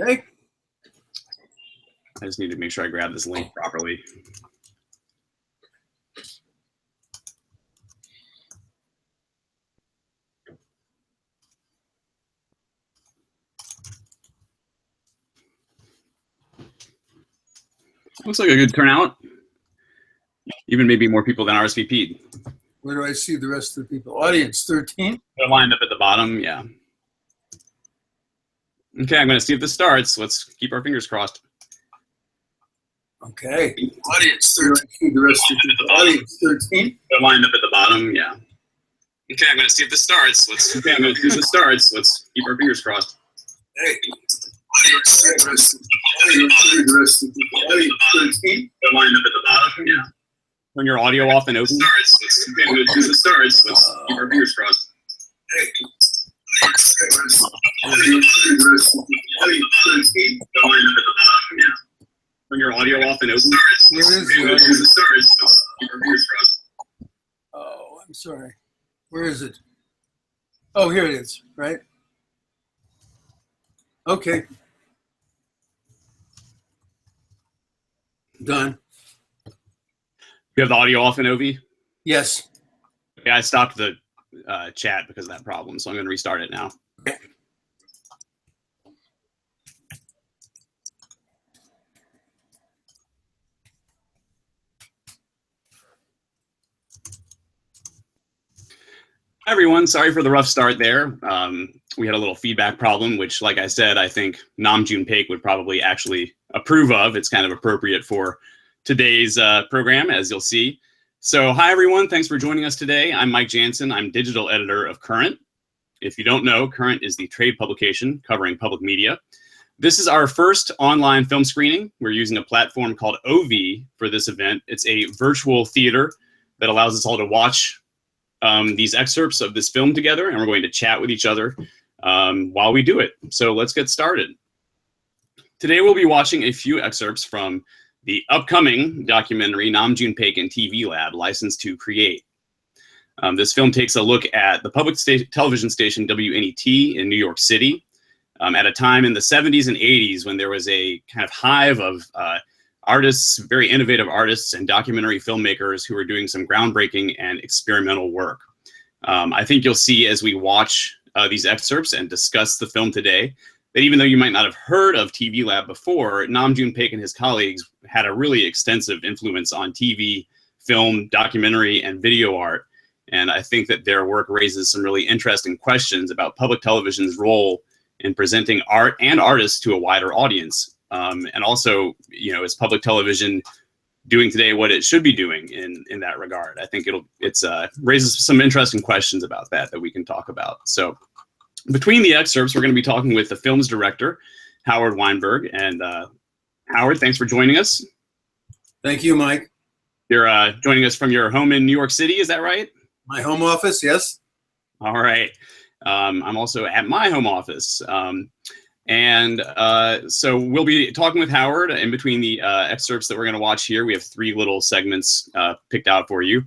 Okay. I just need to make sure I grab this link properly. Looks like a good turnout. Even maybe more people than RSVP'd. Where do I see the rest of the people? Audience 13. They're lined up at the bottom, yeah. Okay, I'm going to see if this starts. Let's keep our fingers crossed. Okay. Audience 13. The rest of the people. Audience 13. They're lined up at the bottom, yeah. Okay, I'm going to see if this starts. Let's keep our fingers crossed. Hey. Audience 13. The rest of the people. Audience 13. They're lined up at the bottom, yeah. Turn your audio off and open. Let's keep our fingers crossed. Hey. Turn your audio off and open. Oh, I'm sorry. Where is it? Oh, here it is, right? Okay. Done. You have the audio off in OVEE? Yes. Yeah, I stopped the chat because of that problem, so I'm going to restart it now. Okay. Hi, everyone. Sorry for the rough start there. We had a little feedback problem, which, like I said, I think Namjoon Paik would probably actually approve of. It's kind of appropriate for today's program, as you'll see. So hi, everyone. Thanks for joining us today. I'm Mike Jansen. I'm digital editor of Current. If you don't know, Current is the trade publication covering public media. This is our first online film screening. We're using a platform called OVEE for this event. It's a virtual theater that allows us all to watch these excerpts of this film together, and we're going to chat with each other while we do it. So let's get started. Today we'll be watching a few excerpts from the upcoming documentary Namjoon Paik and TV Lab, Licensed to Create. This film takes a look at the public television station WNET in New York City at a time in the 70s and 80s when there was a kind of hive of artists, very innovative artists and documentary filmmakers who were doing some groundbreaking and experimental work. I think you'll see as we watch these excerpts and discuss the film today that even though you might not have heard of TV Lab before, Namjoon Paik and his colleagues had a really extensive influence on TV, film, documentary, and video art. And I think that their work raises some really interesting questions about public television's role in presenting art and artists to a wider audience. And also, you know, is public television doing today what it should be doing in that regard? I think it raises some interesting questions about that we can talk about. So between the excerpts, we're going to be talking with the film's director, Howard Weinberg. And Howard, thanks for joining us. Thank you, Mike. You're joining us from your home in New York City, is that right? My home office, yes. All right. I'm also at my home office. So we'll be talking with Howard in between the excerpts that we're going to watch here. We have 3 little segments picked out for you.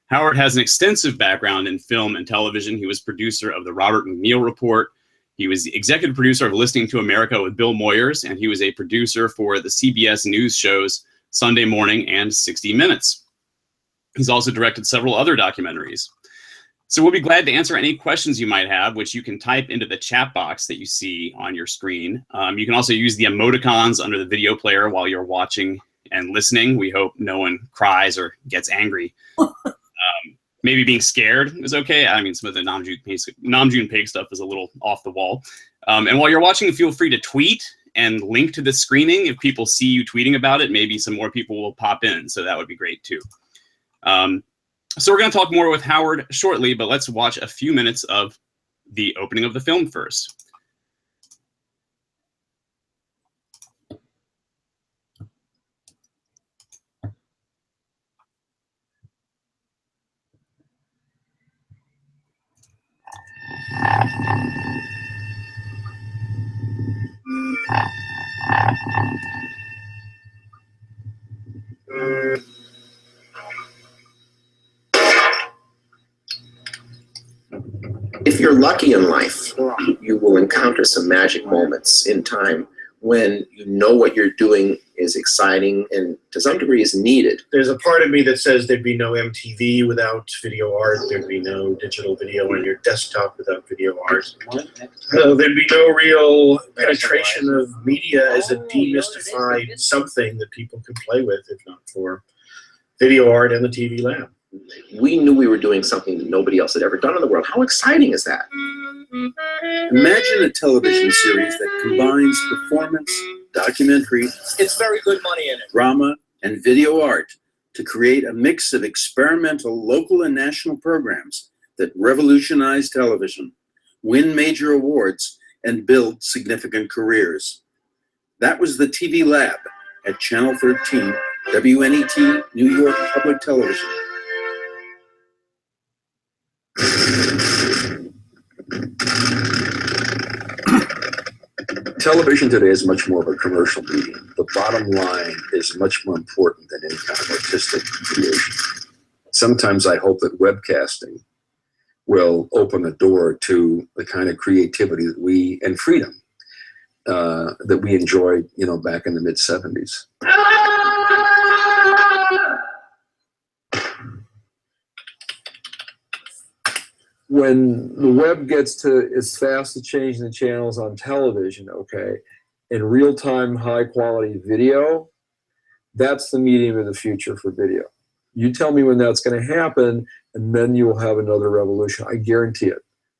Howard has an extensive background in film and television. He was producer of the Robert McNeil Report. He was the executive producer of Listening to America with Bill Moyers, and he was a producer for the CBS News shows Sunday Morning and 60 Minutes. He's also directed several other documentaries. So we'll be glad to answer any questions you might have, which you can type into the chat box that you see on your screen. You can also use the emoticons under the video player while you're watching and listening. We hope no one cries or gets angry. Maybe being scared is okay. I mean, some of the Namjoon Paik stuff is a little off the wall. And while you're watching, feel free to tweet and link to the screening. If people see you tweeting about it, maybe some more people will pop in. So that would be great too. So we're going to talk more with Howard shortly, but let's watch a few minutes of the opening of the film first. If you're lucky in life, you will encounter some magic moments in time when you know what you're doing is exciting and to some degree is needed. There's a part of me that says there'd be no MTV without video art. There'd be no digital video on your desktop without video art. There'd be no real penetration of media as a demystified something that people could play with if not for video art and the TV lab. We knew we were doing something that nobody else had ever done in the world. How exciting is that? Imagine a television series that combines performance, documentary, It's very good money in it. drama, and video art to create a mix of experimental local and national programs that revolutionize television, win major awards, and build significant careers. That was the TV Lab at Channel 13, WNET, New York Public Television. Television today is much more of a commercial medium. The bottom line is much more important than any kind of artistic creation. Sometimes I hope that webcasting will open the door to the kind of creativity that we, and freedom, that we enjoyed, back in the mid-70s. When the web gets to as fast as changing the channels on television, okay, in real-time, high-quality video, that's the medium of the future for video. You tell me when that's going to happen, and then you'll have another revolution. I guarantee it.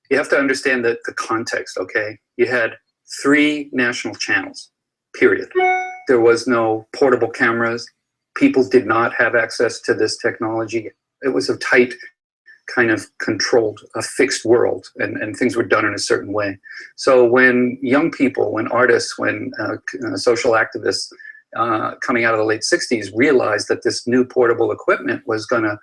You have to understand the context, okay? You had 3 national channels, period. There was no portable cameras. People did not have access to this technology. It was a tight, kind of controlled, a fixed world, and things were done in a certain way. So when young people, when artists, when social activists coming out of the late 60s realized that this new portable equipment was going to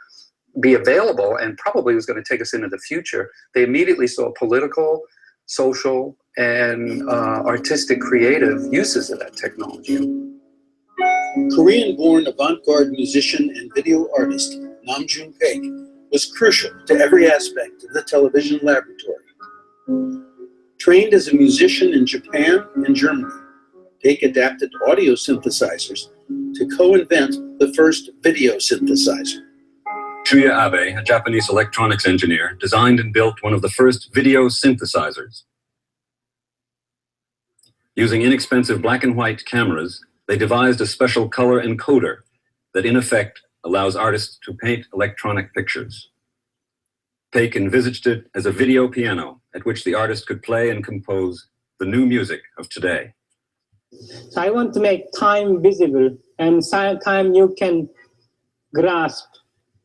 be available and probably was going to take us into the future, they immediately saw political, social, and artistic creative uses of that technology. Korean-born avant-garde musician and video artist Namjoon Paik was crucial to every aspect of the television laboratory. Trained as a musician in Japan and Germany, Paik adapted audio synthesizers to co-invent the first video synthesizer. Shuya Abe, a Japanese electronics engineer, designed and built one of the first video synthesizers. Using inexpensive black and white cameras, they devised a special color encoder that in effect allows artists to paint electronic pictures. Paik envisaged it as a video piano at which the artist could play and compose the new music of today. So I want to make time visible, and time you can grasp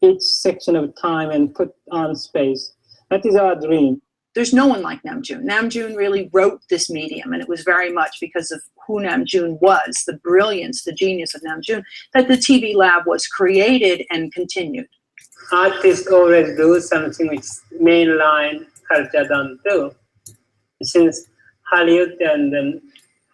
each section of time and put on space. That is our dream. There's no one like Namjoon. Namjoon really wrote this medium, and it was very much because of who Namjoon was, the brilliance, the genius of Namjoon, that the TV Lab was created and continued. Artists always do something which mainline culture don't do. Since Hollywood and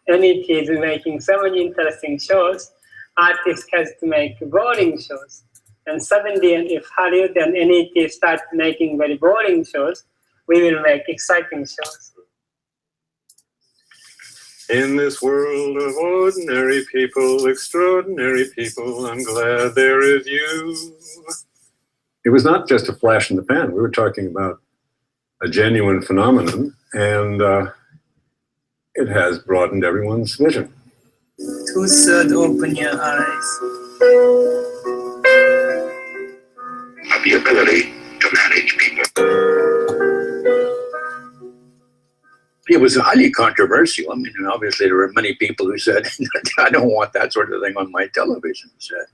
NET is making so many interesting shows, artists has to make boring shows. And suddenly, if Hollywood and NET start making very boring shows, we will make exciting shows. In this world of ordinary people, extraordinary people, I'm glad there is you. It was not just a flash in the pan. We were talking about a genuine phenomenon, and it has broadened everyone's vision. 2/3 open your eyes. Have the ability to manage people. It was highly controversial. I mean, and obviously there were many people who said, I don't want that sort of thing on my television set.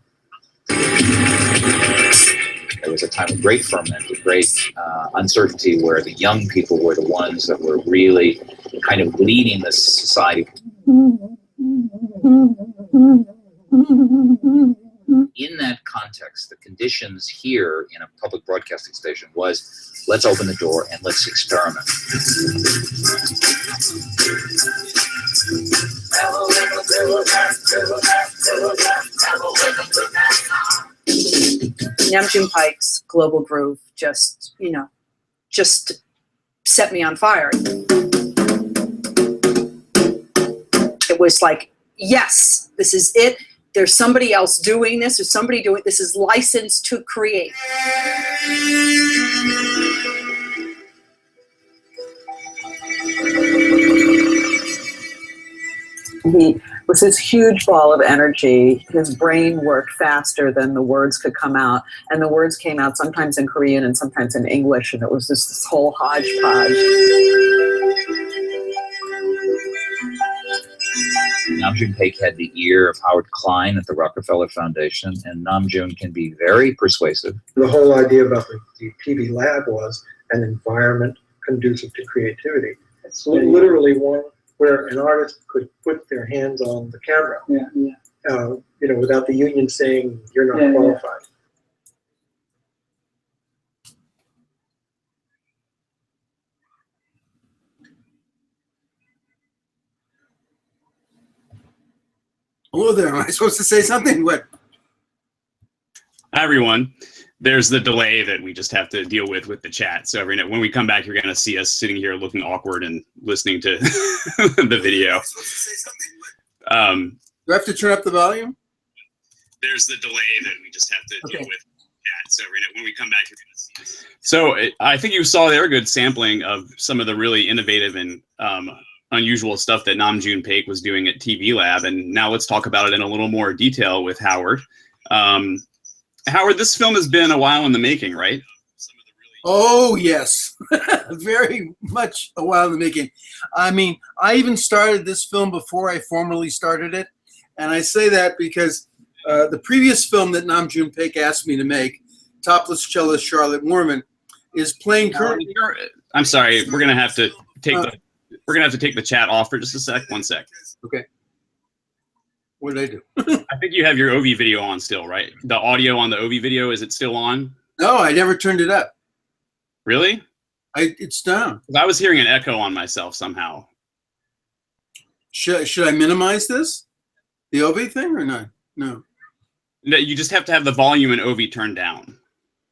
It was a time of great ferment, of great uncertainty, where the young people were the ones that were really kind of leading the society. In that context, the conditions here in a public broadcasting station was, let's open the door and let's experiment. Namjoon Paik's Global Groove just set me on fire. It was like, yes, this is it. There's somebody else doing this. There's somebody doing this. Is licensed to create. He was this huge ball of energy. His brain worked faster than the words could come out. And the words came out sometimes in Korean and sometimes in English. And it was just this whole hodgepodge. Namjoon Paik had the ear of Howard Klein at the Rockefeller Foundation, and Namjoon can be very persuasive. The whole idea about the TV lab was an environment conducive to creativity. It's literally one where an artist could put their hands on the camera, without the union saying you're not qualified. Hello there. Am I supposed to say something? What? Hi, everyone. There's the delay that we just have to deal with the chat. So when we come back, you're going to see us sitting here looking awkward and listening to the video. Do I have to turn up the volume? There's the delay that we just have to deal with chat. So when we come back, you're going to see us. So I think you saw there a good sampling of some of the really innovative and unusual stuff that Namjoon Paik was doing at TV Lab. And now let's talk about it in a little more detail with Howard. Howard, this film has been a while in the making, right? Oh, yes. Very much a while in the making. I mean, I even started this film before I formally started it. And I say that because the previous film that Namjoon Paik asked me to make, Topless Cellist Charlotte Moorman, is playing currently. I'm sorry, we're gonna have to take the chat off for just a sec. 1 sec. Okay. What did I do? I think you have your OVEE video on still, right? The audio on the OVEE video, is it still on? No, I never turned it up. Really? It's down. I was hearing an echo on myself somehow. Should I minimize this? The OVEE thing or not? No. No, you just have to have the volume in OVEE turned down.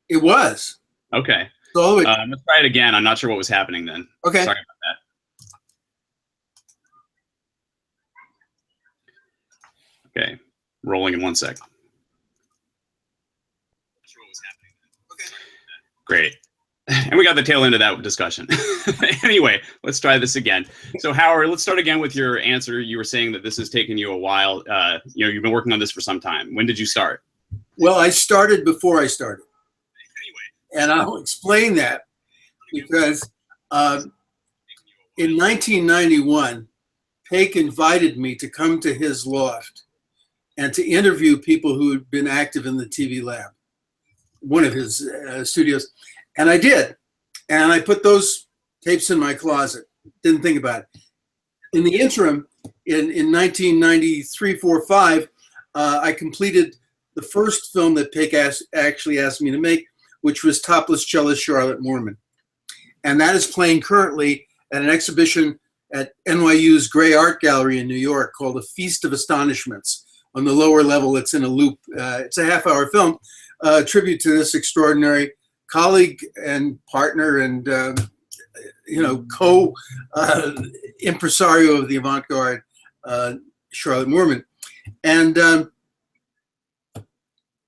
It was. Okay. So let's try it again. I'm not sure what was happening then. Okay. Sorry about that. Okay, rolling in 1 sec. Okay. Great. And we got the tail end of that discussion. Anyway, let's try this again. So Howard, let's start again with your answer. You were saying that this has taken you a while. You've been working on this for some time. When did you start? Well, I started before I started. And I'll explain that because in 1991, Paik invited me to come to his loft and to interview people who had been active in the TV Lab, one of his studios. And I did. And I put those tapes in my closet. Didn't think about it. In the interim, in 1993, 4, 5, I completed the first film that Paik actually asked me to make, which was Topless Cellist Charlotte Moorman. And that is playing currently at an exhibition at NYU's Gray Art Gallery in New York called A Feast of Astonishments. On the lower level, it's in a loop. It's a half-hour film, tribute to this extraordinary colleague and partner and co-impresario of the avant-garde, Charlotte Moorman. And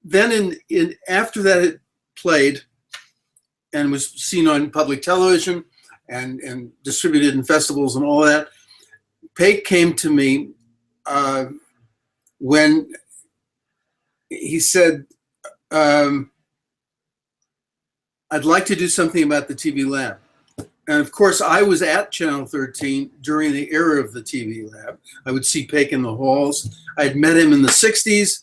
then after that it played and was seen on public television and distributed in festivals and all that, Paik came to me when he said, I'd like to do something about the TV Lab. And of course, I was at Channel 13 during the era of the TV Lab. I would see Paik in the halls. I'd met him in the 60s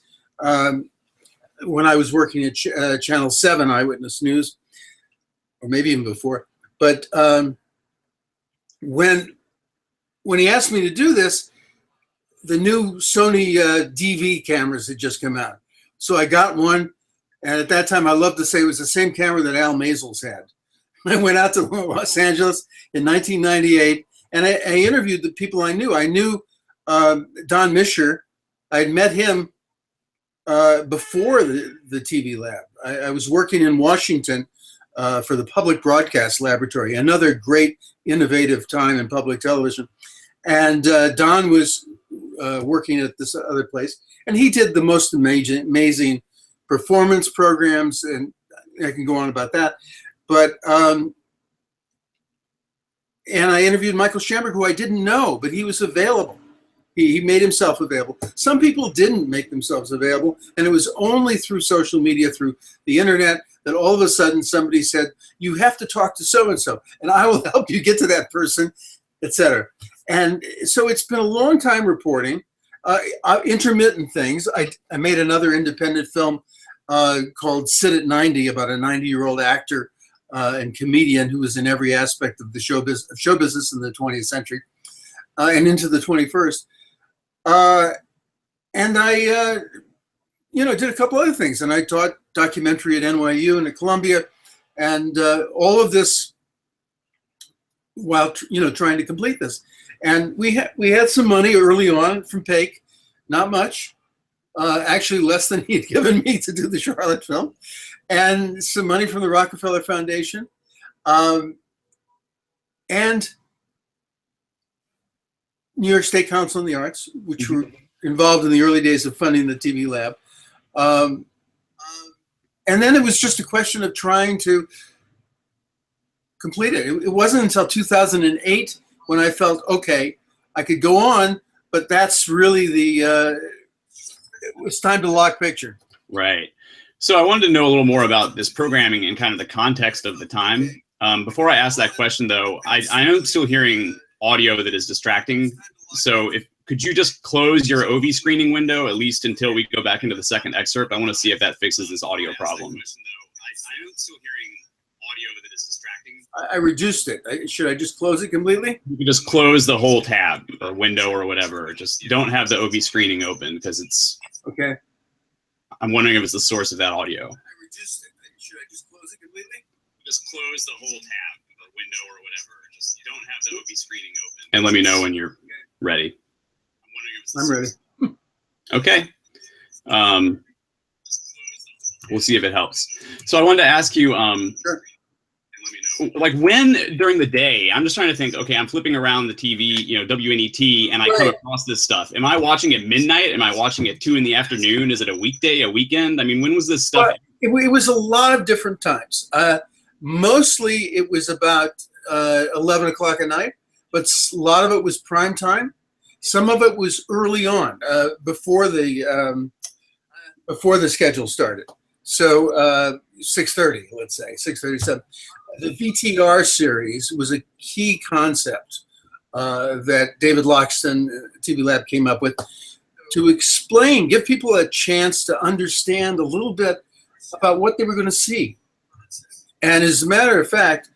when I was working at Channel 7 Eyewitness News, or maybe even before. But when he asked me to do this, the new Sony DV cameras had just come out. So I got one, and at that time, I love to say it was the same camera that Al Maisels had. I went out to Los Angeles in 1998, and I interviewed the people I knew. I knew Don Mischer. I had met him before the TV Lab. I was working in Washington for the Public Broadcast Laboratory, another great innovative time in public television. And Don was working at this other place, and he did the most amazing performance programs, and I can go on about that. But and I interviewed Michael Schamberg, who I didn't know, but he was available. He made himself available. Some people didn't make themselves available, and it was only through social media, through the internet, that all of a sudden somebody said, you have to talk to so-and-so, and I will help you get to that person, etc. And so it's been a long time reporting, intermittent things. I made another independent film called Sit at 90 about a 90-year-old actor and comedian who was in every aspect of the show business in the 20th century and into the 21st. And I, did a couple other things. And I taught documentary at NYU and at Columbia, and all of this while trying to complete this. And we had some money early on from Paik, not much, actually less than he'd given me to do the Charlotte film, and some money from the Rockefeller Foundation, and New York State Council on the Arts, which were involved in the early days of funding the TV lab. And then it was just a question of trying to complete it. It wasn't until 2008 when I felt, okay, I could go on, but that's really it was time to lock picture. Right. So I wanted to know a little more about this programming and kind of the context of the time. Before I ask that question, though, I am still hearing audio that is distracting. So could you just close your OVEE screening window, at least until we go back into the second excerpt? I want to see if that fixes this audio problem. I am still hearing audio that is distracting. I reduced it. Should I just close it completely? You can just close the whole tab or window or whatever. Just don't have the OVEE screening open because it's... Okay. I'm wondering if it's the source of that audio. I reduced it. Should I just close it completely? Just close the whole tab or window or whatever. Just don't have the OVEE screening open. And let me know when you're ready. I'm ready. Okay. We'll see if it helps. So I wanted to ask you, sure. Like when during the day, I'm just trying to think, okay, I'm flipping around the TV, WNET, and I come across this stuff. Am I watching at midnight? Am I watching at 2 in the afternoon? Is it a weekday, a weekend? I mean, when was this stuff? It was a lot of different times. Mostly it was about 11 o'clock at night, but a lot of it was prime time. Some of it was early on, before the schedule started. So 6:30, let's say, 6:37. The VTR series was a key concept that David Loxton, TV Lab, came up with to explain, give people a chance to understand a little bit about what they were going to see. And as a matter of fact,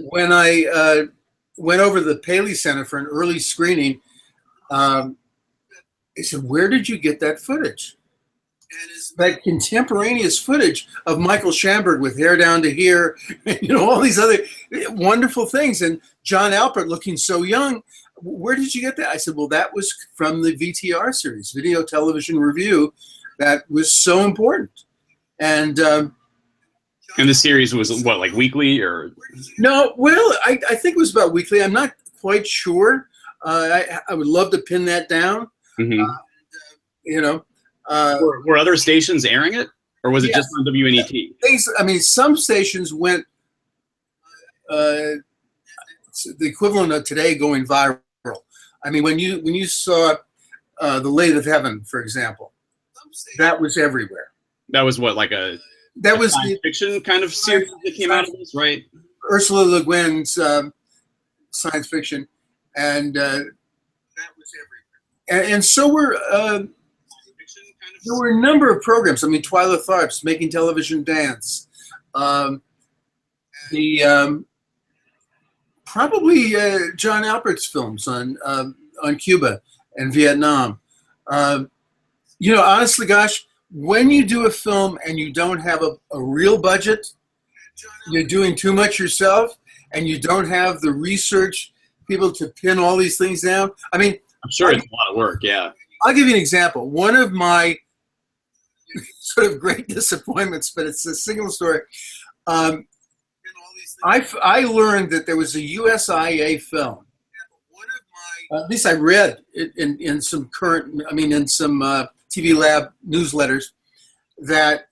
when I went over to the Paley Center for an early screening, they said, where did you get that footage? And it's that contemporaneous footage of Michael Schamberg with hair down to here, all these other wonderful things. And John Alpert looking so young. Where did you get that? I said, well, that was from the VTR series, Video Television Review. That was so important. And the series was what, like weekly or? No, well, I think it was about weekly. I'm not quite sure. I would love to pin that down. Mm-hmm. Were other stations airing it, or was it just on WNET? Some stations went the equivalent of today going viral. I mean, when you saw The Lady of Heaven, for example, that was everywhere. That was what, like a science fiction kind of series that came out of this, right? Ursula Le Guin's science fiction, and that was everywhere. And so there were a number of programs. I mean, Twyla Tharp's Making Television Dance. Probably John Alpert's films on Cuba and Vietnam. Honestly, gosh, when you do a film and you don't have a real budget, you're doing too much yourself, and you don't have the research people to pin all these things down. I mean, I'm sure it's a lot of work, yeah. I'll give you an example. One of my sort of great disappointments, but it's a single story. I learned that there was a USIA film At least I read it in some in some TV Lab newsletters, that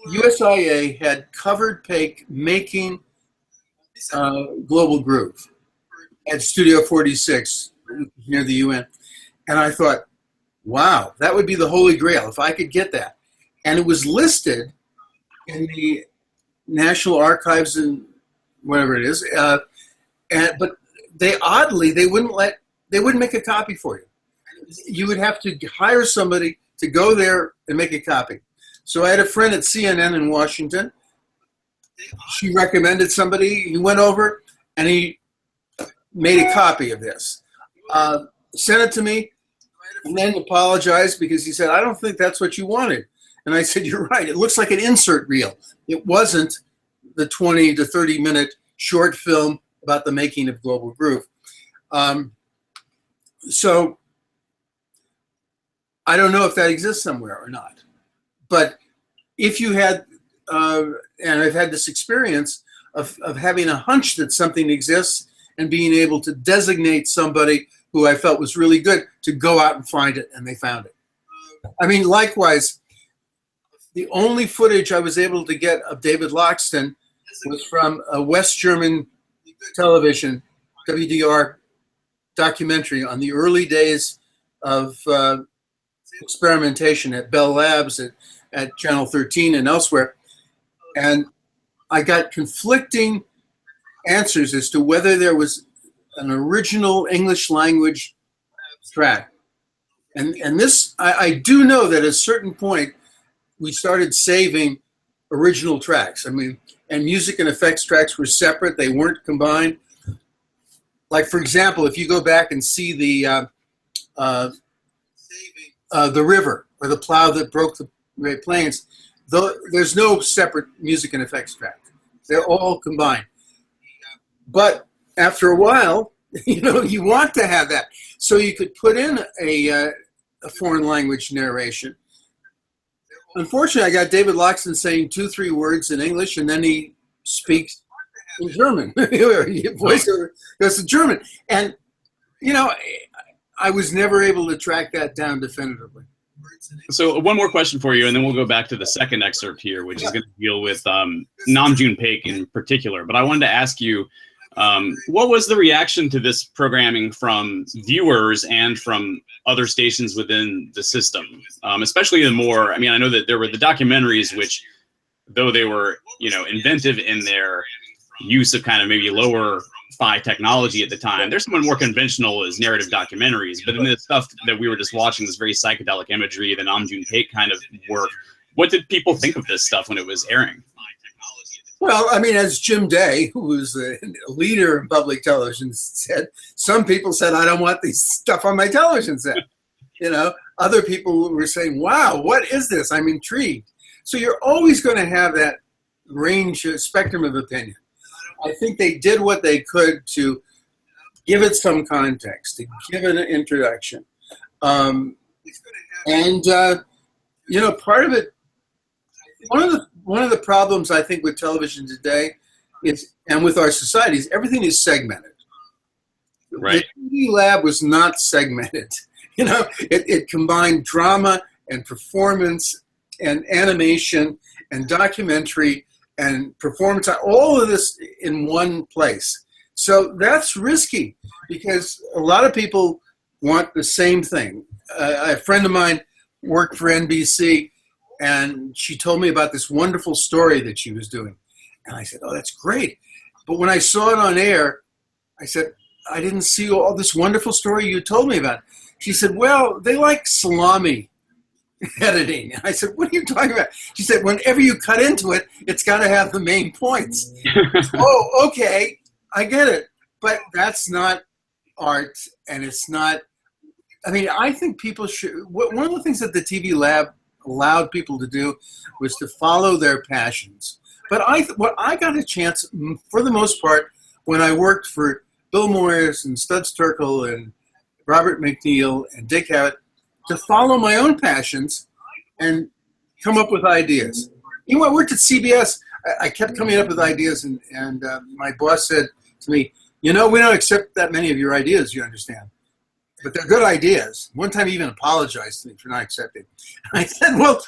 USIA had covered Paik making Global Groove at Studio 46 near the UN. And I thought, wow, that would be the holy grail if I could get that. And it was listed in the National Archives and whatever it is. But they wouldn't make a copy for you. You would have to hire somebody to go there and make a copy. So I had a friend at CNN in Washington. She recommended somebody. He went over and he made a copy of this. Sent it to me, and then apologized because he said, I don't think that's what you wanted. And I said, you're right. It looks like an insert reel. It wasn't the 20 to 30 minute short film about the making of Global Groove. So I don't know if that exists somewhere or not. But if you had, and I've had this experience of having a hunch that something exists and being able to designate somebody who I felt was really good to go out and find it, and they found it. I mean, likewise, the only footage I was able to get of David Loxton was from a West German television, WDR documentary on the early days of experimentation at Bell Labs, at Channel 13 and elsewhere. And I got conflicting answers as to whether there was an original English language track. And this, I do know that at a certain point, we started saving original tracks. I mean, and music and effects tracks were separate. They weren't combined. Like, for example, if you go back and see the river, or the plow that broke the Great Plains, there's no separate music and effects track. They're all combined. But after a while, you want to have that. So you could put in a foreign language narration. Unfortunately, I got David Loxton saying 2-3 words in English, and then he speaks in German. Voiceover goes to German. And, I was never able to track that down definitively. So one more question for you, and then we'll go back to the second excerpt here, which is going to deal with Namjoon Paik in particular. But I wanted to ask you, what was the reaction to this programming from viewers and from other stations within the system? Especially the more, I know that there were the documentaries, which, though they were, inventive in their use of kind of maybe lower fi technology at the time, there's someone more conventional as narrative documentaries. But in the stuff that we were just watching, this very psychedelic imagery, the Namjoon Paik kind of work, what did people think of this stuff when it was airing? Well, as Jim Day, who was a leader in public television, said, some people said, I don't want this stuff on my television set. Other people were saying, wow, what is this? I'm intrigued. So you're always going to have that range, spectrum of opinion. I think they did what they could to give it some context, to give it an introduction. Part of it, one of the problems I think with television today is, and with our societies, everything is segmented. Right. The TV Lab was not segmented. It combined drama and performance and animation and documentary and performance, all of this in one place. So that's risky because a lot of people want the same thing. A friend of mine worked for NBC, and she told me about this wonderful story that she was doing. And I said, oh, that's great. But when I saw it on air, I said, I didn't see all this wonderful story you told me about. She said, well, they like salami editing. And I said, what are you talking about? She said, whenever you cut into it, it's got to have the main points. Oh, okay, I get it. But that's not art, and it's not, I think people should, one of the things that the TV Lab allowed people to do was to follow their passions. But what I got a chance, for the most part, when I worked for Bill Moyers and Studs Terkel and Robert McNeil and Dick Havett, to follow my own passions and come up with ideas. I worked at CBS. I kept coming up with ideas, and my boss said to me, we don't accept that many of your ideas, you understand. but they're good ideas. One time he even apologized to me for not accepting. I said, well,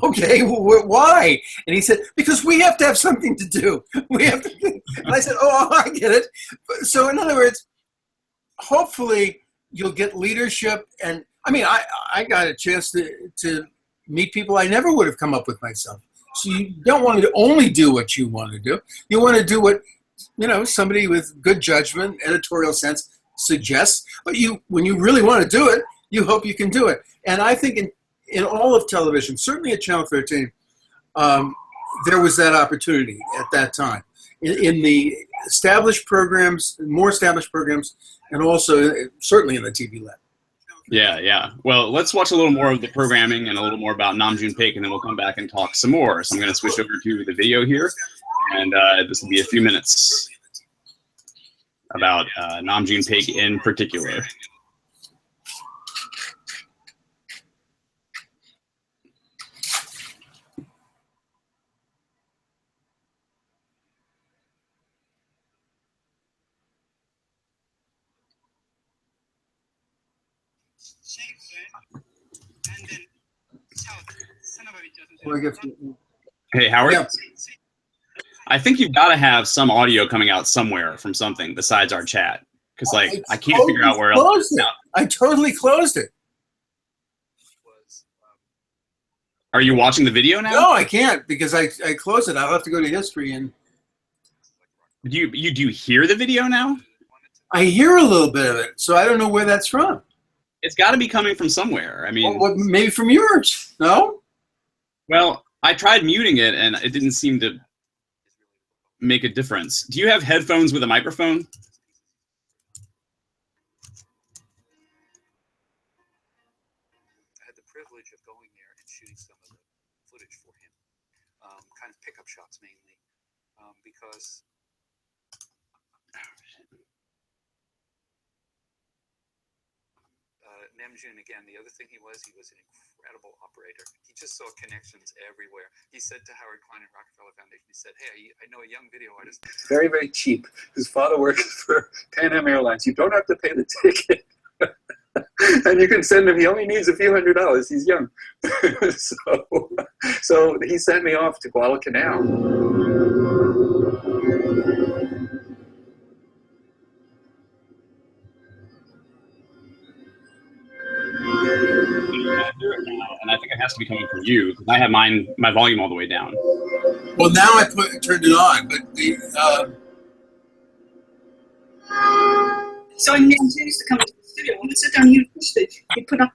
okay, well, why? And he said, because we have to have something to do. We have to. And I said, oh, I get it. So in other words, hopefully you'll get leadership. And I mean, I got a chance to meet people I never would have come up with myself. So you don't want to only do what you want to do. You want to do what, somebody with good judgment, editorial sense suggests. But when you really want to do it, you hope you can do it. And I think in all of television, certainly at Channel 13, there was that opportunity at that time. In the established programs, more established programs, and also certainly in the TV lab. Yeah. Well, let's watch a little more of the programming and a little more about Namjoon Paik, and then we'll come back and talk some more. So I'm going to switch over to the video here, and this will be a few minutes about Namjoon Paik in particular. Hey, Howard. Yeah. I think you've got to have some audio coming out somewhere from something besides our chat, because I can't figure out where else. I totally closed it. Are you watching the video now? No, I can't because I closed it. I'll have to go to history and. Do you hear the video now? I hear a little bit of it, so I don't know where that's from. It's got to be coming from somewhere. I mean, well, maybe from yours. No. Well, I tried muting it, and it didn't seem to make a difference. Do you have headphones with a microphone? I had the privilege of going there and shooting some of the footage for him, kind of pickup shots mainly, because Namjoon, again, the other thing he was an incredible operator. He just saw connections everywhere. He said to Howard Klein at Rockefeller Foundation, he said, hey, I know a young video artist, very, very cheap. His father works for Pan Am Airlines. You don't have to pay the ticket. And you can send him, he only needs a few $100s. He's young. So he sent me off to Guadalcanal. And I think it has to be coming from you, because I have my volume all the way down. Well, now I turned it on, but the. So Namjoon used to come to the studio. When we sit down, you put up.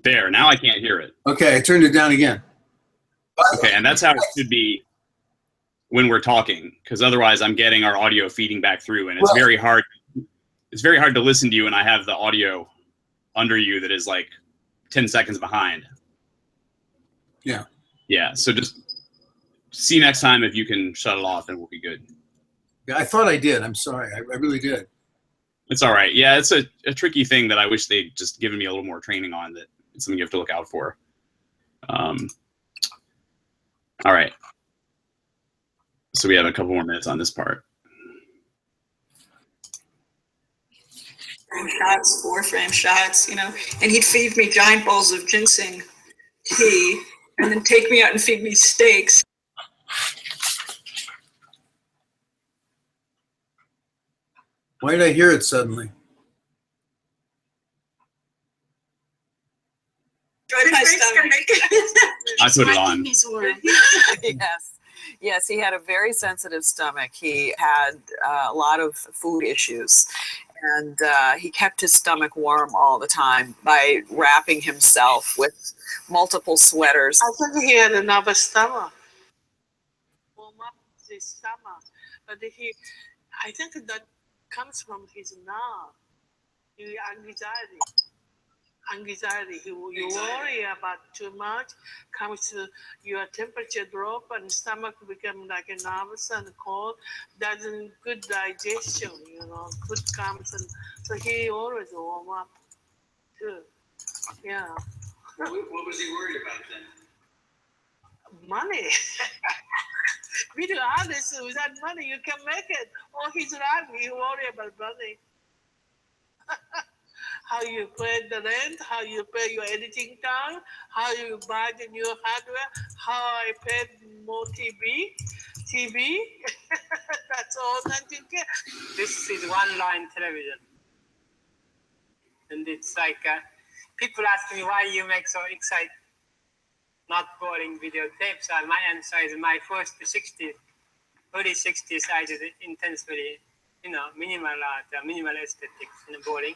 There, now I can't hear it. Okay, I turned it down again. Okay, and that's how it should be when we're talking, because otherwise I'm getting our audio feeding back through, and it's very hard. It's very hard to listen to you, and I have the audio under you that is like 10 seconds behind. Yeah. Yeah. So just see next time if you can shut it off, and we'll be good. Yeah, I thought I did. I'm sorry. I really did. It's all right. Yeah, it's a tricky thing that I wish they'd just given me a little more training on. That it's something you have to look out for. All right. So we have a couple more minutes on this part. Frame shots, 4-frame shots, and he'd feed me giant bowls of ginseng tea and then take me out and feed me steaks. Why did I hear it suddenly? I put it on. Yes, he had a very sensitive stomach. He had a lot of food issues, and he kept his stomach warm all the time by wrapping himself with multiple sweaters. I think he had another stomach. Warm up his stomach, but I think that comes from his nerve, anxiety. You worry about too much, comes to your temperature drop and stomach become like a nervous and cold. Doesn't good digestion, food comes, and so he always warm up too. Yeah. What was he worried about then? Money. Video artists, without money, you can make it. Oh, he's right. You worry about money. How you pay the rent, how you pay your editing time, how you buy the new hardware, how I paid more TV. That's all 19K. This is one-line television. And it's like, people ask me why you make so exciting, not boring videotapes. My answer is my first early 60s, I did intensely, minimal art, minimal aesthetics, boring.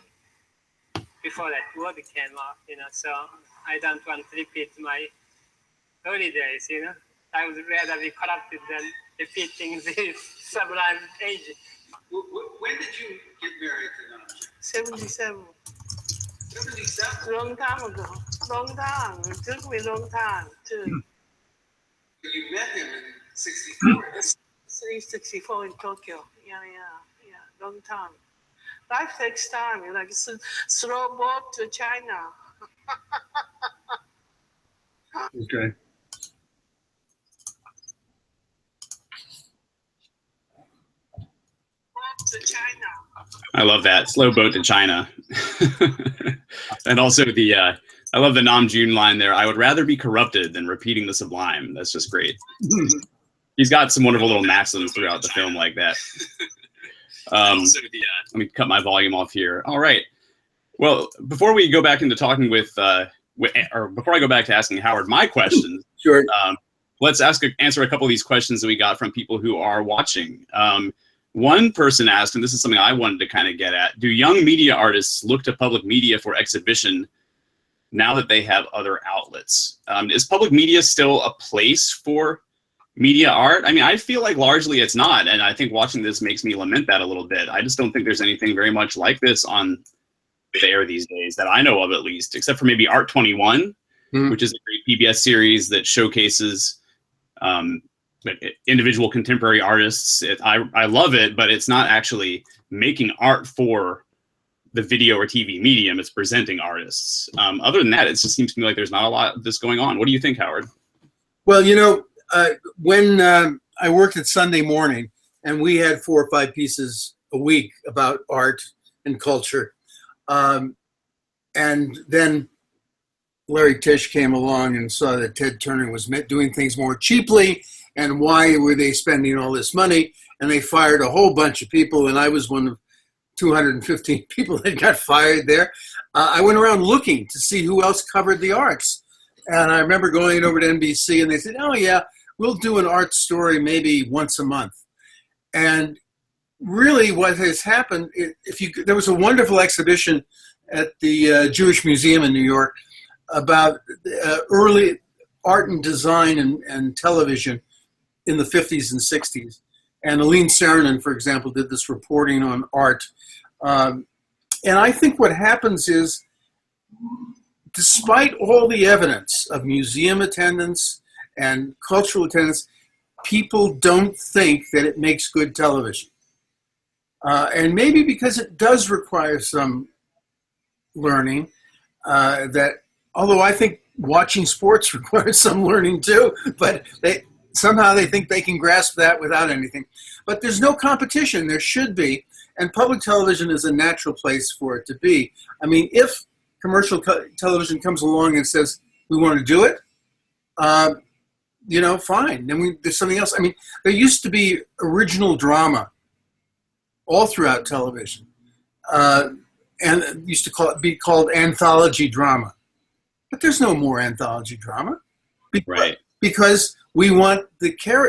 Before that word came out, so I don't want to repeat my early days, I would rather be corrupted than repeating this sublime age. When did you get married to Nam? 77. 77? Long time ago. Long time. It took me a long time, too. But you met him in 64. 64 in Tokyo. Yeah. Long time. Life takes time. Like it's a slow boat to China. Okay. To China. I love that. Slow boat to China. And also I love the Nam June line there. I would rather be corrupted than repeating the sublime. That's just great. He's got some wonderful little maxims throughout the film like that. Let me cut my volume off here. All right. Well, before we go back into talking or before I go back to asking Howard my questions, sure. Let's answer a couple of these questions that we got from people who are watching. One person asked, and this is something I wanted to kind of get at, do young media artists look to public media for exhibition now that they have other outlets? Is public media still a place for media art? I mean, I feel like largely it's not, and I think watching this makes me lament that a little bit. I just don't think there's anything very much like this on the air these days that I know of, at least, except for maybe Art 21, which is a great PBS series that showcases individual contemporary artists. I love it, but it's not actually making art for the video or TV medium. It's presenting artists. Other than that, it just seems to me like there's not a lot of this going on. What do you think, Howard? Well, when I worked at Sunday Morning, and we had 4 or 5 pieces a week about art and culture, and then Larry Tisch came along and saw that Ted Turner was doing things more cheaply, and why were they spending all this money? And they fired a whole bunch of people, and I was one of 215 people that got fired there. I went around looking to see who else covered the arts. And I remember going over to NBC, and they said, oh, yeah, we'll do an art story maybe once a month. And really what has happened, there was a wonderful exhibition at the Jewish Museum in New York about early art and design and television in the 50s and 60s. And Aline Saranen, for example, did this reporting on art. And I think what happens is, despite all the evidence of museum attendance and cultural attendance, people don't think that it makes good television. And maybe because it does require some learning, although I think watching sports requires some learning too, but somehow they think they can grasp that without anything. But there's no competition. There should be. And public television is a natural place for it to be. I mean, if commercial television comes along and says, we want to do it, fine. Then there's something else. I mean, there used to be original drama all throughout television. And it used to be called anthology drama. But there's no more anthology drama. Because we want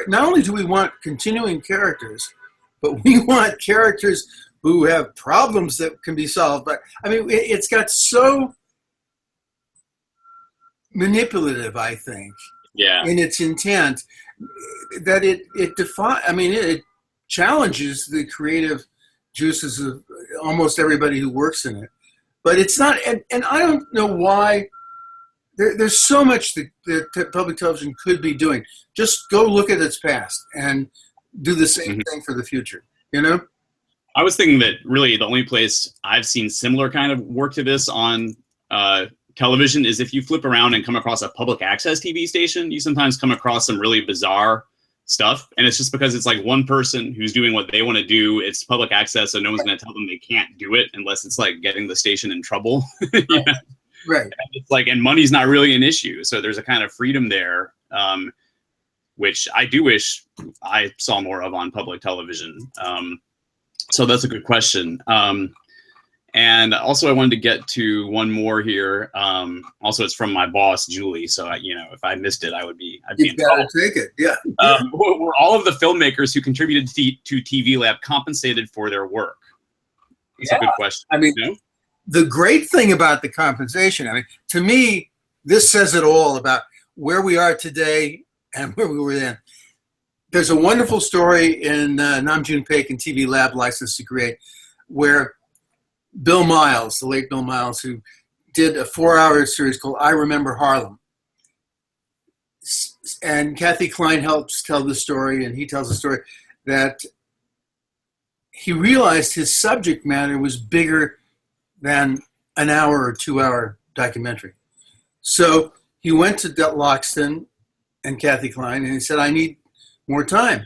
not only do we want continuing characters, but we want characters who have problems that can be solved. But I mean, it's got so manipulative, I think, in its intent, that it challenges the creative juices of almost everybody who works in it. But it's not, and I don't know why. There's so much that public television could be doing. Just go look at its past and do the same thing for the future, I was thinking that really the only place I've seen similar kind of work to this on television is if you flip around and come across a public access TV station, you sometimes come across some really bizarre stuff, and it's just because it's like one person who's doing what they want to do. It's public access, so no one's going to tell them they can't do it unless it's like getting the station in trouble. You know? Right. And it's like, and money's not really an issue, so there's a kind of freedom there, which I do wish I saw more of on public television. So that's a good question. And also I wanted to get to one more here. Also, it's from my boss, Julie. So, you know, if I missed it, I'd be in trouble. Take it. Yeah. Were all of the filmmakers who contributed to TV Lab compensated for their work? It's a good question. I mean, you know? The great thing about the compensation, I mean, to me, this says it all about where we are today and where we were then. There's a wonderful story in Nam June Paik and TV Lab License to Create, where Bill Miles, the late Bill Miles, who did a 4-hour series called I Remember Harlem. And Kathy Klein helps tell the story, and he tells the story that he realized his subject matter was bigger than an hour or 2-hour documentary. So he went to Loxton and Kathy Klein, and he said, I need more time.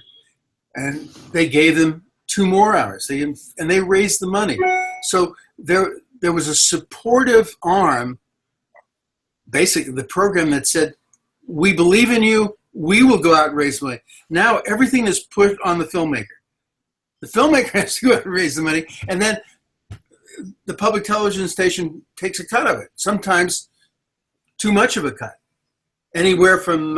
And they gave them 2 more hours. And they raised the money. So there was a supportive arm, basically the program that said, we believe in you, we will go out and raise money. Now everything is put on the filmmaker. The filmmaker has to go out and raise the money, and then the public television station takes a cut of it, sometimes too much of a cut. Anywhere from,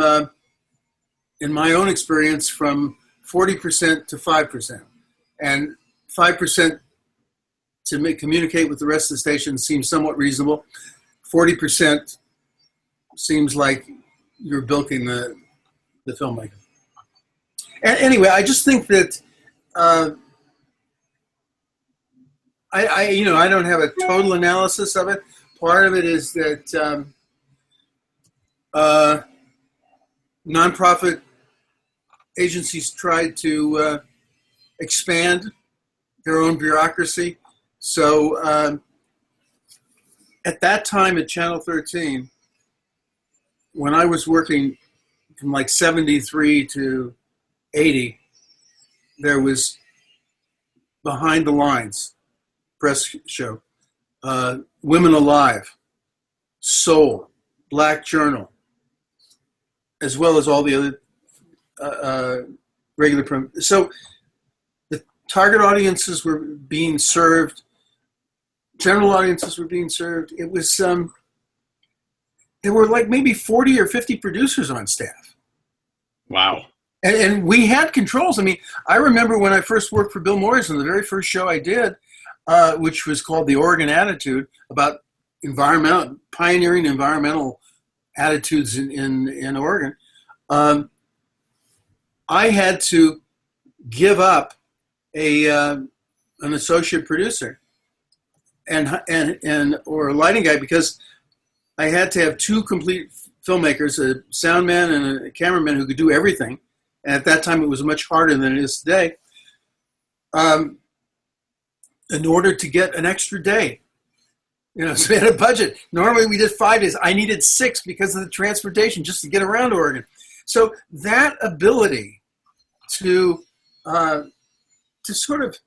in my own experience, from 40% to 5%. And 5% to communicate with the rest of the station seems somewhat reasonable. 40% seems like you're bilking the filmmaker. And anyway, I just think that I don't have a total analysis of it. Part of it is that nonprofit agencies tried to expand their own bureaucracy. So at that time at Channel 13, when I was working from like 73 to 80, there was Behind the Lines press show, Women Alive, Soul, Black Journal, as well as all the other regular. So the target audiences were being served, general audiences were being served. It was, there were like maybe 40 or 50 producers on staff. Wow. And we had controls. I mean, I remember when I first worked for Bill Morrison, the very first show I did, which was called The Oregon Attitude, about pioneering environmental attitudes in Oregon. I had to give up an associate producer or a lighting guy, because I had to have 2 complete filmmakers, a sound man and a cameraman who could do everything. And at that time, it was much harder than it is today. In order to get an extra day, so we had a budget. Normally we did 5 days. I needed 6 because of the transportation just to get around Oregon. So that ability to sort of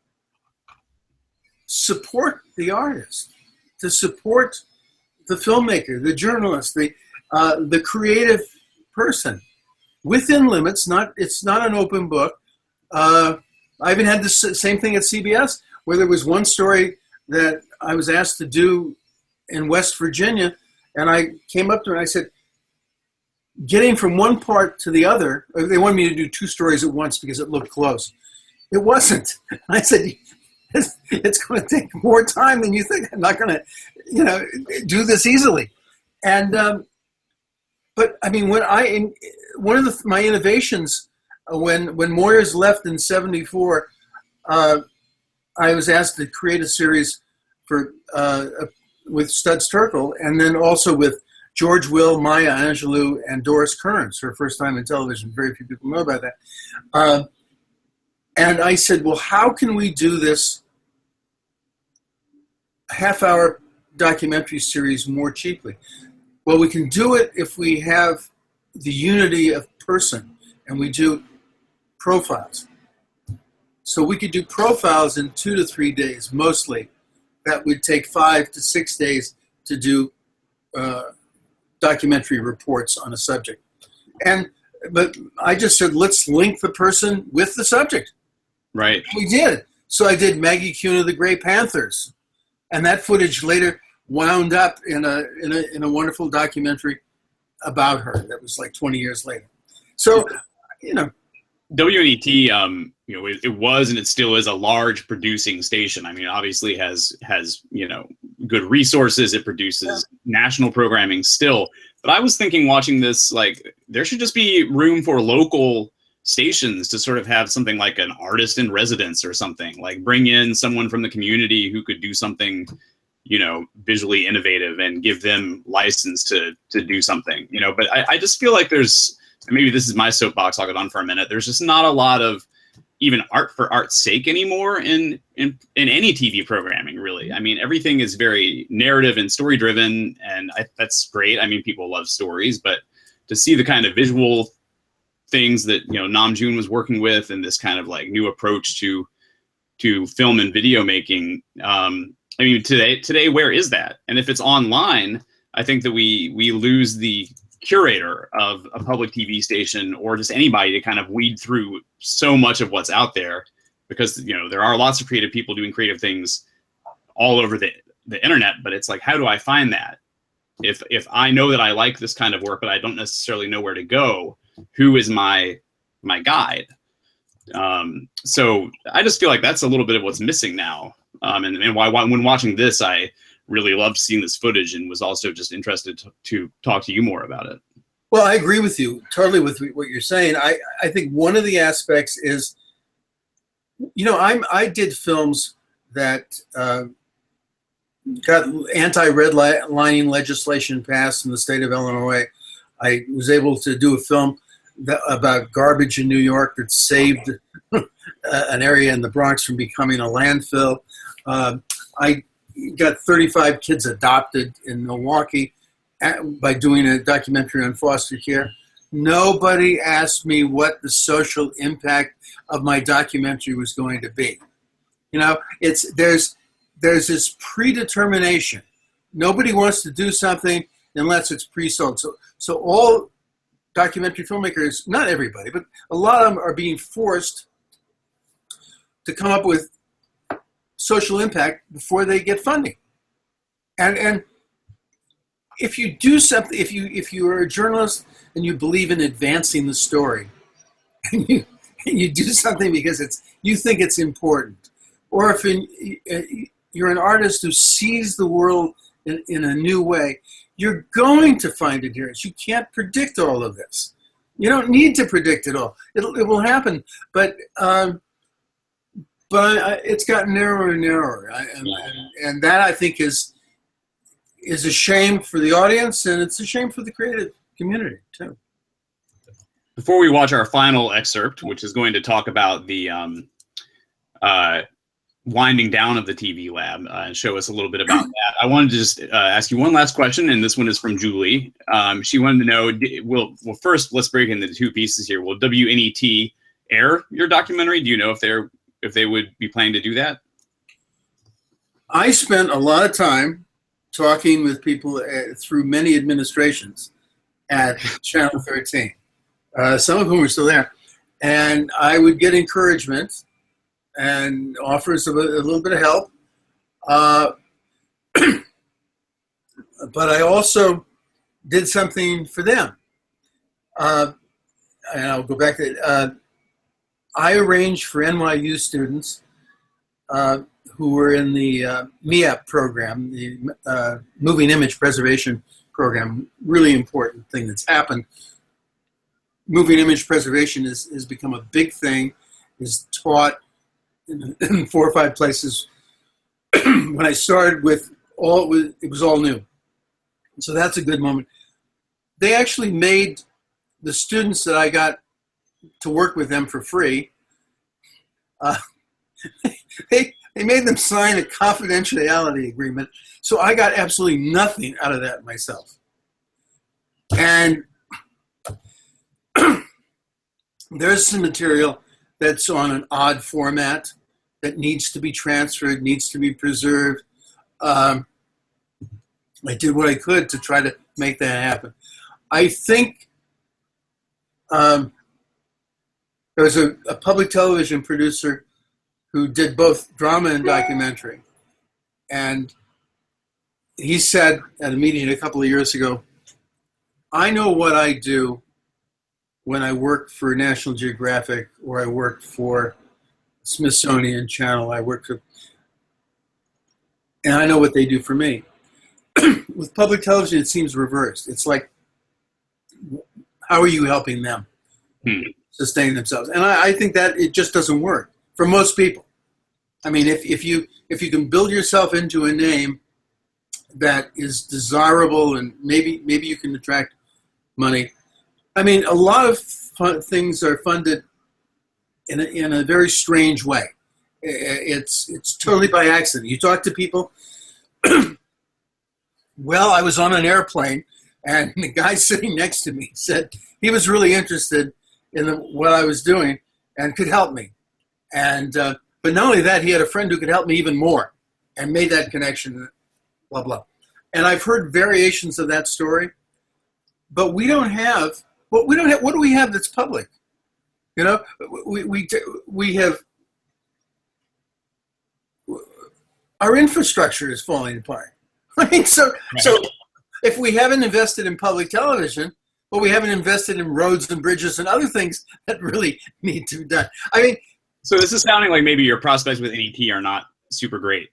support the artist, to support the filmmaker, the journalist, the creative person, within limits. It's not an open book. I even had the same thing at CBS, where there was one story that I was asked to do in West Virginia, and I came up to her and I said, getting from one part to the other, they wanted me to do 2 stories at once because it looked close. It wasn't. I said, it's going to take more time than you think. I'm not going to, do this easily. And, but I mean, one of my innovations, when Moyers left in '74, I was asked to create a series with Studs Terkel, and then also with George Will, Maya Angelou, and Doris Kearns, her first time in television. Very few people know about that. And I said, well, how can we do this half-hour documentary series more cheaply? Well, we can do it if we have the unity of person, and we do profiles. So we could do profiles in 2 to 3 days, mostly. That would take 5 to 6 days to do documentary reports on a subject. But I just said, let's link the person with the subject. Right. We did. So I did Maggie Kuhn of the Grey Panthers, and that footage later wound up in a wonderful documentary about her. That was like 20 years later. So, you know, WNET, you know, it was and it still is a large producing station. I mean, obviously has you know, good resources. It produces national programming still. But I was thinking, watching this, like, there should just be room for local stations to sort of have something like an artist in residence or something. Like, bring in someone from the community who could do something, you know, visually innovative and give them license to do something. You know, but I just feel like there's, and maybe this is my soapbox, I'll get on for a minute, there's just not a lot of even art for art's sake anymore in any TV programming, really. I mean, everything is very narrative and story driven, and that's great. I mean, people love stories, but to see the kind of visual things that, you know, Namjoon was working with, and this kind of like new approach to film and video making, I mean, today, where is that? And if it's online, I think that we lose the curator of a public TV station, or just anybody, to kind of weed through so much of what's out there, because, you know, there are lots of creative people doing creative things all over the internet, but it's like, how do I find that? If I know that I like this kind of work, but I don't necessarily know where to go, who is my guide? So I just feel like that's a little bit of what's missing now. And why when watching this, I really loved seeing this footage, and was also just interested to talk to you more about it. Well, I agree with you totally with what you're saying. I think one of the aspects is, you know, I did films that got anti-redlining legislation passed in the state of Illinois. I was able to do a film about garbage in New York that saved an area in the Bronx from becoming a landfill. I got 35 kids adopted in Milwaukee by doing a documentary on foster care. Nobody asked me what the social impact of my documentary was going to be. You know, there's this predetermination. Nobody wants to do something unless it's pre-sold. So all documentary filmmakers, not everybody, but a lot of them are being forced to come up with social impact before they get funding. And if you do something, if you are a journalist and you believe in advancing the story, and you do something because you think it's important, or if you're an artist who sees the world in a new way, you're going to find adherence. You can't predict all of this. You don't need to predict it all. It will happen, but it's gotten narrower and narrower, and that, I think, is a shame for the audience, and it's a shame for the creative community too. Before we watch our final excerpt, which is going to talk about the winding down of the TV lab and show us a little bit about that, I wanted to just ask you one last question, and this one is from Julie. She wanted to know, well, first, let's break into the two pieces here. Will WNET air your documentary? Do you know if they would be planning to do that? I spent a lot of time talking with people through many administrations at Channel 13, some of whom are still there. And I would get encouragement and offers of a little bit of help. But I also did something for them. And I'll go back to it. I arranged for NYU students who were in the MEAP program, the Moving Image Preservation Program, really important thing that's happened. Moving image preservation has become a big thing, is taught in 4 or 5 places. When I started with it was all new. So that's a good moment. They actually made the students that I got to work with them for free, they made them sign a confidentiality agreement, so I got absolutely nothing out of that myself. And there's some material that's on an odd format that needs to be transferred, needs to be preserved. I did what I could to try to make that happen. I think there was a public television producer who did both drama and documentary. And he said at a meeting a couple of years ago, I know what I do when I work for National Geographic or I work for Smithsonian Channel, and I know what they do for me. With public television, it seems reversed. It's like, how are you helping them sustain themselves? And I think that it just doesn't work for most people. I mean, if you can build yourself into a name that is desirable and maybe you can attract money. I mean, a lot of things are funded in a very strange way. It's totally by accident. You talk to people. Well, I was on an airplane, and the guy sitting next to me said he was really interested in what I was doing and could help me. And but not only that, he had a friend who could help me even more, and made that connection. Blah blah. And I've heard variations of that story, but we don't have. What do we have that's public? You know, we have. Our infrastructure is falling apart. I mean, so if we haven't invested in public television, well, we haven't invested in roads and bridges and other things that really need to be done. I mean, so this is sounding like maybe your prospects with NET are not super great.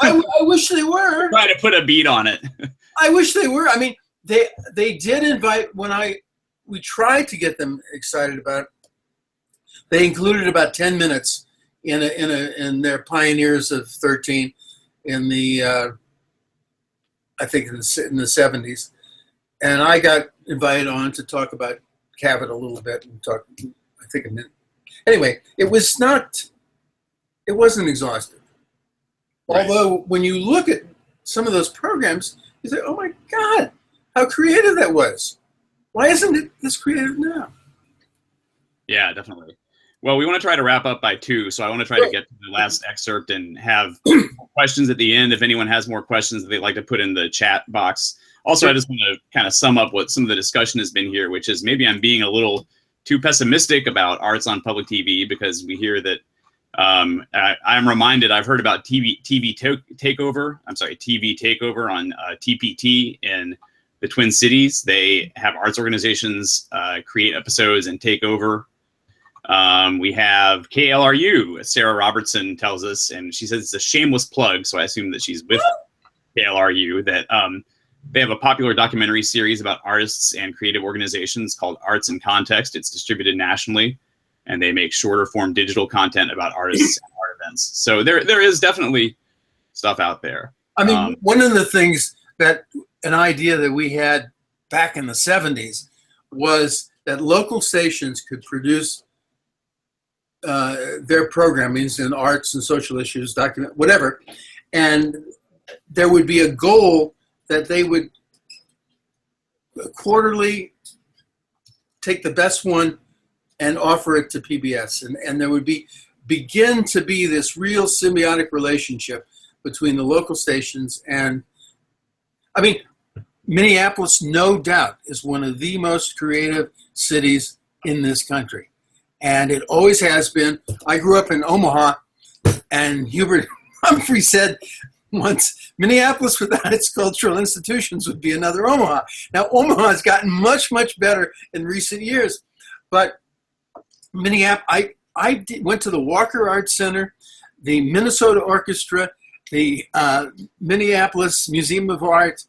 I wish they were. Try to put a beat on it. I wish they were. I mean, they did invite we tried to get them excited about it. They included about 10 minutes in their Pioneers of 13 in the I think in the 70s, and I got invited on to talk about Cabot a little bit and talk. I think a minute. Anyway, it wasn't exhaustive. Right. Although when you look at some of those programs, you say, "Oh my God, how creative that was! Why isn't it this creative now?" Yeah, definitely. Well, we want to try to wrap up by 2, so I want to try to get to the last excerpt and have questions at the end. If anyone has more questions that they'd like to put in the chat box. Also, I just want to kind of sum up what some of the discussion has been here, which is maybe I'm being a little too pessimistic about arts on public TV, because we hear that I'm reminded, I've heard about TV takeover on TPT in the Twin Cities. They have arts organizations create episodes and take over. We have KLRU, Sarah Robertson tells us, and she says it's a shameless plug, so I assume that she's with KLRU, that they have a popular documentary series about artists and creative organizations called Arts in Context. It's distributed nationally, and they make shorter form digital content about artists and art events. So there is definitely stuff out there. I mean, one of the things an idea that we had back in the 70s was that local stations could produce their programmings in arts and social issues, document, whatever, and there would be a goal that they would quarterly take the best one and offer it to PBS, and there would begin to be this real symbiotic relationship between the local stations and, I mean, Minneapolis, no doubt, is one of the most creative cities in this country. And it always has been. I grew up in Omaha, and Hubert Humphrey said once, Minneapolis without its cultural institutions would be another Omaha. Now, Omaha has gotten much, much better in recent years. But Minneapolis, I went to the Walker Arts Center, the Minnesota Orchestra, the Minneapolis Museum of Art,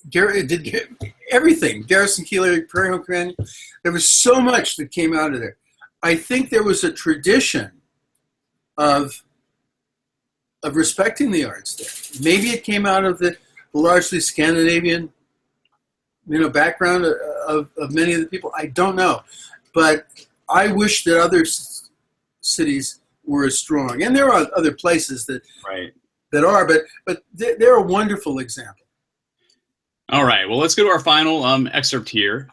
did everything. Garrison Keillor, Prairie Home Companion. There was so much that came out of there. I think there was a tradition of respecting the arts there. Maybe it came out of the largely Scandinavian, background of many of the people. I don't know, but I wish that other cities were as strong. And there are other places that are, but they're a wonderful example. All right, well, let's go to our final excerpt here.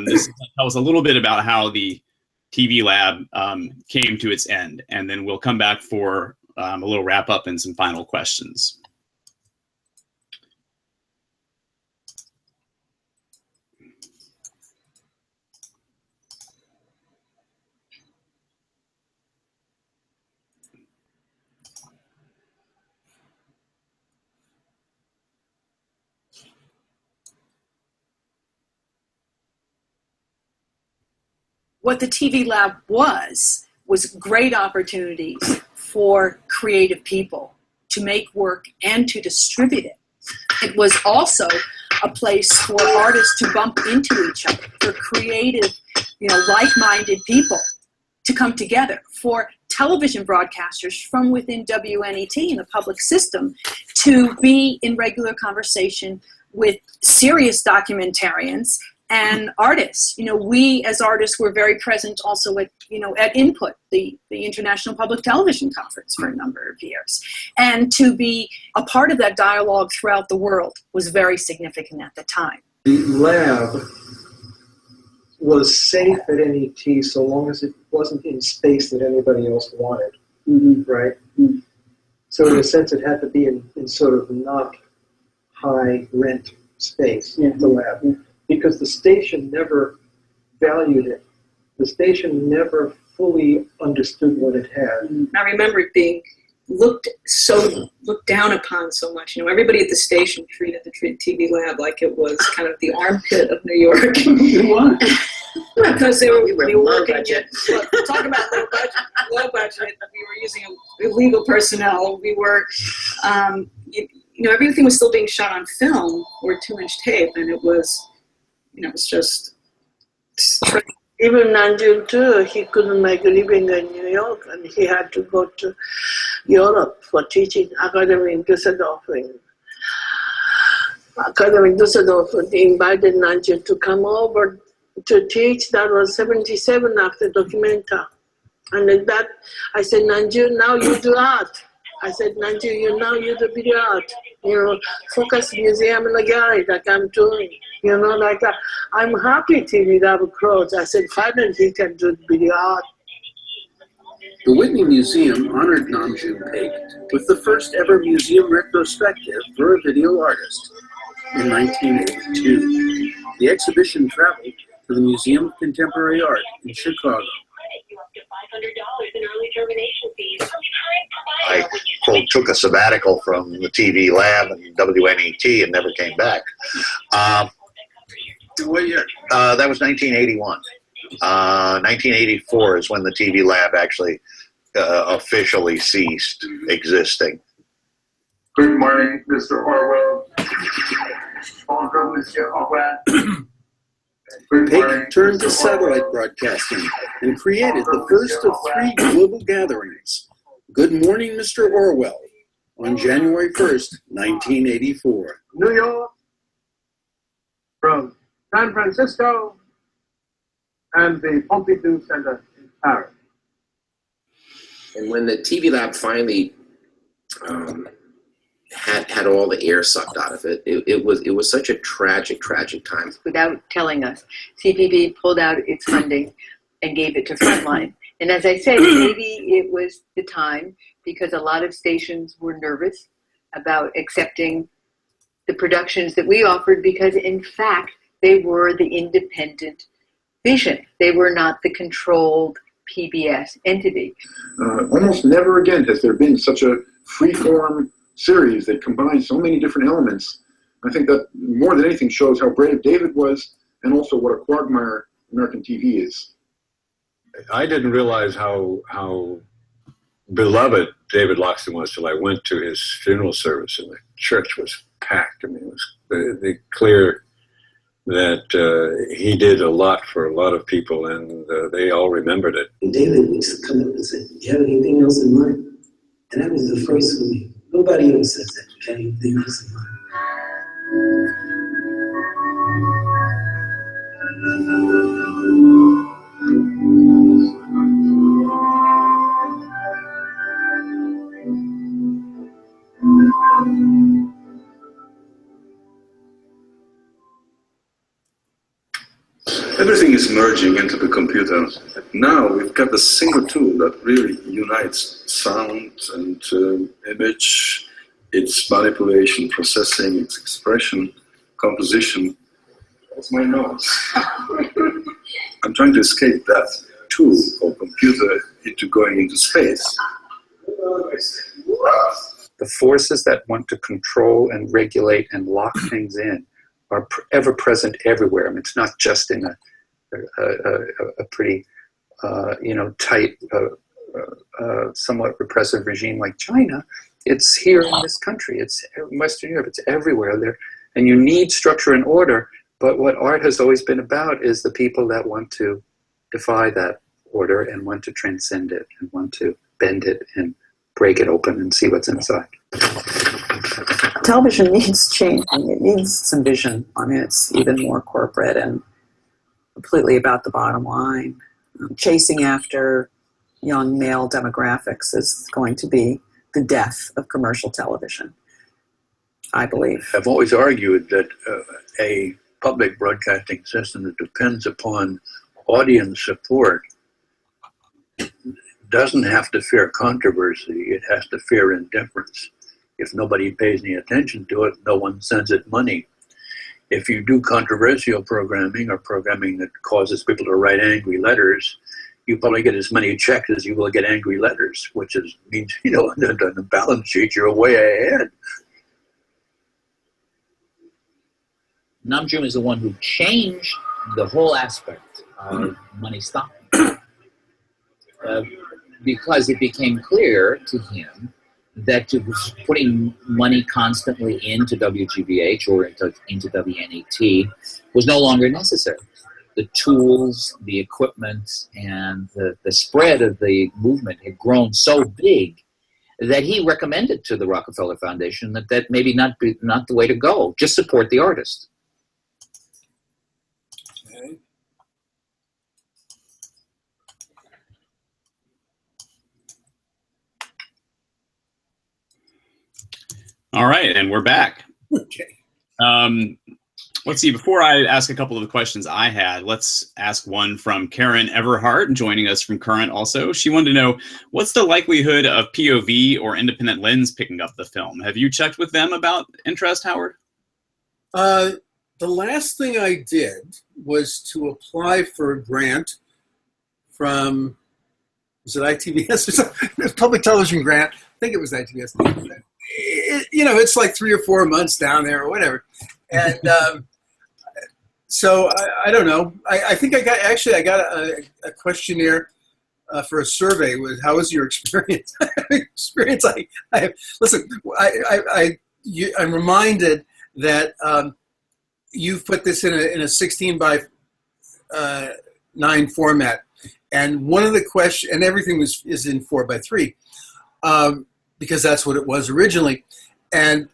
This tells a little bit about how the TV lab came to its end, and then we'll come back for a little wrap up and some final questions. What the TV lab was great opportunities for creative people to make work and to distribute it. It was also a place for artists to bump into each other, for creative, like-minded people to come together, for television broadcasters from within WNET and the public system to be in regular conversation with serious documentarians and artists. We as artists were very present also at Input, the International Public Television Conference for a number of years. And to be a part of that dialogue throughout the world was very significant at the time. The lab was safe at NET so long as it wasn't in space that anybody else wanted, right? Mm-hmm. So in a sense it had to be in sort of not high rent space, the lab. Because the station never valued it. The station never fully understood what it had. I remember it being looked down upon so much. Everybody at the station treated the TV lab like it was kind of the armpit of New York. Because they were working budget. Talk about low budget. We were using illegal personnel. We were, everything was still being shot on film or 2-inch tape, and it was. It's just. Even Nanjun too, he couldn't make a living in New York, and he had to go to Europe for teaching. Academy in Düsseldorf. They invited Nanjun to come over to teach. That was 1977 after Documenta. And like that, I said, Nanjun, now you do art. I said, Nanjun, now you do video art. Focus museum and the gallery like I'm doing. I'm happy TV lab closed. I said, finally he can do video art. The Whitney Museum honored Namjoon Paik with the first ever museum retrospective for a video artist in 1982. The exhibition traveled to the Museum of Contemporary Art in Chicago. I, quote, took a sabbatical from the TV lab and WNET and never came back. What year? That was 1981. 1984 is when the TV lab actually officially ceased existing. Good morning, Mr. Orwell. Bonjour, Monsieur Orwell. Paik turned to satellite broadcasting and created the first of 3 global gatherings. Good Morning, Mr. Orwell, on January 1st, 1984. New York, from San Francisco, and the Pompidou Center in Paris. And when the TV lab finally had all the air sucked out of it, it was such a tragic time. Without telling us, CPB pulled out its funding and gave it to Frontline. And as I said, maybe it was the time because a lot of stations were nervous about accepting the productions that we offered because, in fact, they were the independent vision. They were not the controlled PBS entity. Almost never again has there been such a free-form series that combines so many different elements. I think that more than anything shows how brave David was and also what a quagmire American TV is. I didn't realize how beloved David Loxton was till I went to his funeral service, and the church was packed. I mean, it was clear that he did a lot for a lot of people, and they all remembered it. And David used to come up and say, "Do you have anything else in mind?" And that was the first for me. Nobody else says that. "Do you have anything else in mind?" Everything is merging into the computer. Now we've got a single tool that really unites sound and image, its manipulation, processing, its expression, composition. That's my nose. I'm trying to escape that tool or computer into going into space. The forces that want to control and regulate and lock things in are ever present everywhere. I mean, it's not just in a pretty, tight, somewhat repressive regime like China. It's here in this country. It's in Western Europe. It's everywhere there, and you need structure and order. But what art has always been about is the people that want to defy that order and want to transcend it and want to bend it and break it open and see what's inside. Television needs changing. It needs some vision. I mean, it's even more corporate and completely about the bottom line. Chasing after young male demographics is going to be the death of commercial television, I believe. I've always argued that a public broadcasting system that depends upon audience support doesn't have to fear controversy. It has to fear indifference. If nobody pays any attention to it, no one sends it money. If you do controversial programming or programming that causes people to write angry letters, you probably get as many checks as you will get angry letters, which means, on the balance sheet, you're way ahead. Namjoon is the one who changed the whole aspect of money stopping. Because it became clear to him that putting money constantly into WGBH or into WNET was no longer necessary. The tools, the equipment, and the spread of the movement had grown so big that he recommended to the Rockefeller Foundation that maybe not the way to go. Just support the artist. Okay. All right, and we're back. Okay. Let's see, before I ask a couple of the questions I had, let's ask one from Karen Everhart, joining us from Current also. She wanted to know, what's the likelihood of POV or Independent Lens picking up the film? Have you checked with them about interest, Howard? The last thing I did was to apply for a grant from, was it ITVS or something? Public Television Grant. I think it was ITVS. It's like 3 or 4 months down there or whatever. And so I don't know. I think I got a questionnaire for a survey with how was your experience? Listen, I'm reminded that you've put this in a 16 by 9 format, and one of the questions, and everything is in 4 by 3, because that's what it was originally. And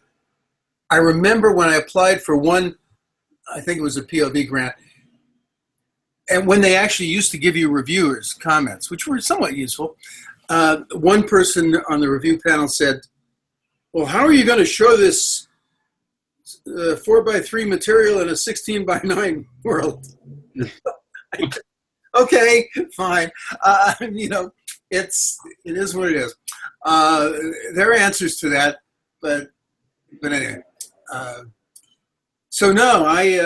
I remember when I applied for one, I think it was a POV grant, and when they actually used to give you reviewers' comments, which were somewhat useful, one person on the review panel said, well, how are you going to show this 4 by 3 material in a 16 by 9 world? Okay, fine. It is what it is. There are answers to that, but anyway. So no, I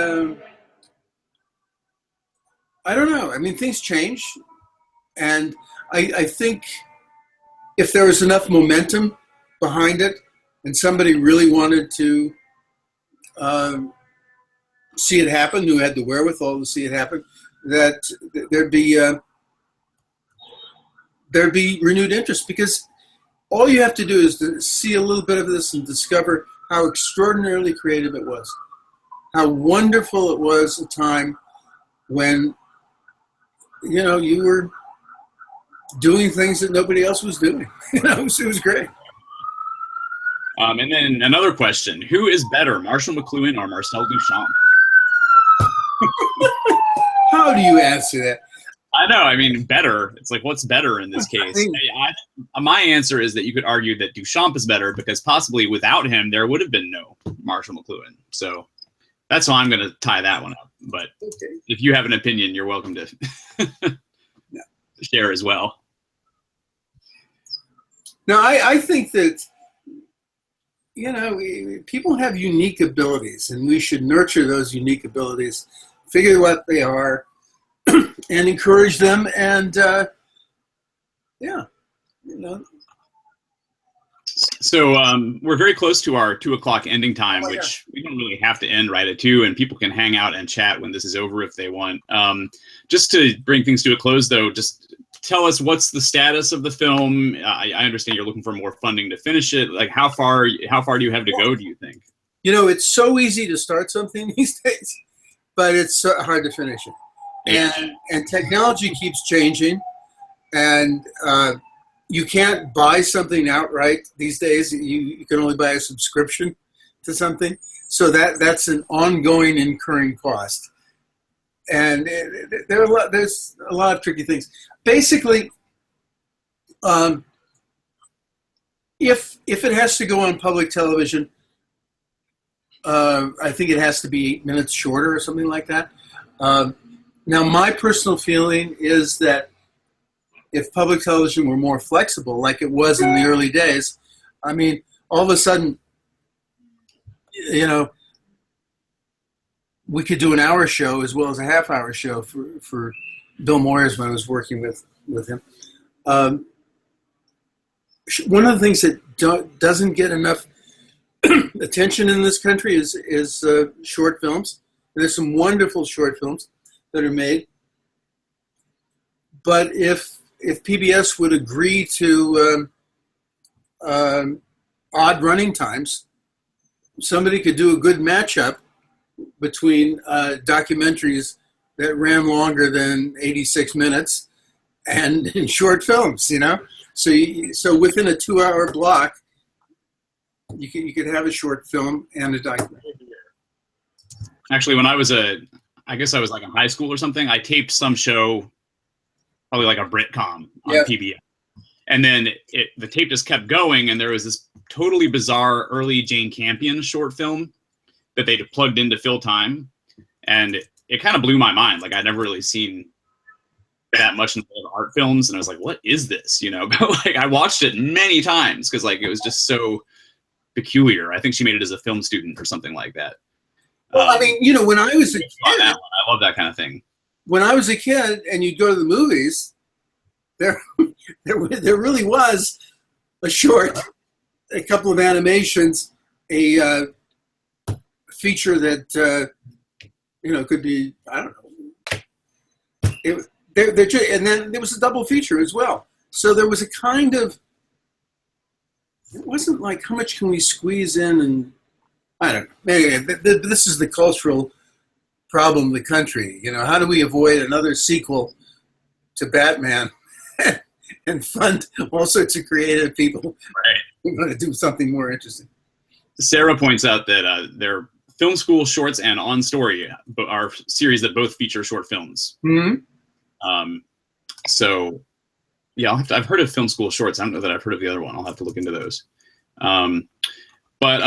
don't know. I mean, things change, and I think if there was enough momentum behind it, and somebody really wanted to see it happen, who had the wherewithal to see it happen, that there'd be renewed interest, because all you have to do is to see a little bit of this and discover how extraordinarily creative it was, how wonderful it was a time when, you were doing things that nobody else was doing. It was great. And then another question, who is better, Marshall McLuhan or Marcel Duchamp? How do you answer that? I know. I mean, better. It's like, what's better in this case? My answer is that you could argue that Duchamp is better because possibly without him, there would have been no Marshall McLuhan. So that's how I'm going to tie that one up. But if you have an opinion, you're welcome to share as well. Now, I think that, people have unique abilities, and we should nurture those unique abilities, figure what they are, and encourage them. And So we're very close to our 2 o'clock ending time, which we don't really have to end right at 2, and people can hang out and chat when this is over if they want. Just to bring things to a close, though, just tell us what's the status of the film. I understand you're looking for more funding to finish it. Like, how far do you have to go, do you think? It's so easy to start something these days, but it's so hard to finish it. And technology keeps changing, and you can't buy something outright these days. You can only buy a subscription to something. So that's an ongoing incurring cost. And there's a lot of tricky things. Basically, if it has to go on public television, I think it has to be 8 minutes shorter or something like that. Now, my personal feeling is that if public television were more flexible, like it was in the early days, I mean, all of a sudden, we could do an hour show as well as a half-hour show for Bill Moyers when I was working with him. One of the things that doesn't get enough attention in this country is short films. There's some wonderful short films that are made. But if PBS would agree to odd running times, somebody could do a good matchup between documentaries that ran longer than 86 minutes and in short films, So within a 2-hour block, you could have a short film and a documentary. Actually, when I was I guess I was like in high school or something, I taped some show, probably like a Britcom on PBS. And then the tape just kept going, and there was this totally bizarre early Jane Campion short film that they plugged in to fill time. And it kind of blew my mind. Like, I'd never really seen that much in art films, and I was like, what is this? But like, I watched it many times because like it was just so peculiar. I think she made it as a film student or something like that. Well, I mean, when I was a kid, I love that kind of thing. When I was a kid and you'd go to the movies, there really was a short, a couple of animations, a feature that could be, I don't know. And then there was a double feature as well. So there was a kind of, it wasn't like how much can we squeeze in, and I don't know. Anyway, this is the cultural problem of the country. How do we avoid another sequel to Batman and fund all sorts of creative people who want to do something more interesting? Sarah points out that their Film School Shorts and On Story are series that both feature short films. Mm-hmm. So, yeah, I've heard of Film School Shorts. I don't know that I've heard of the other one. I'll have to look into those. But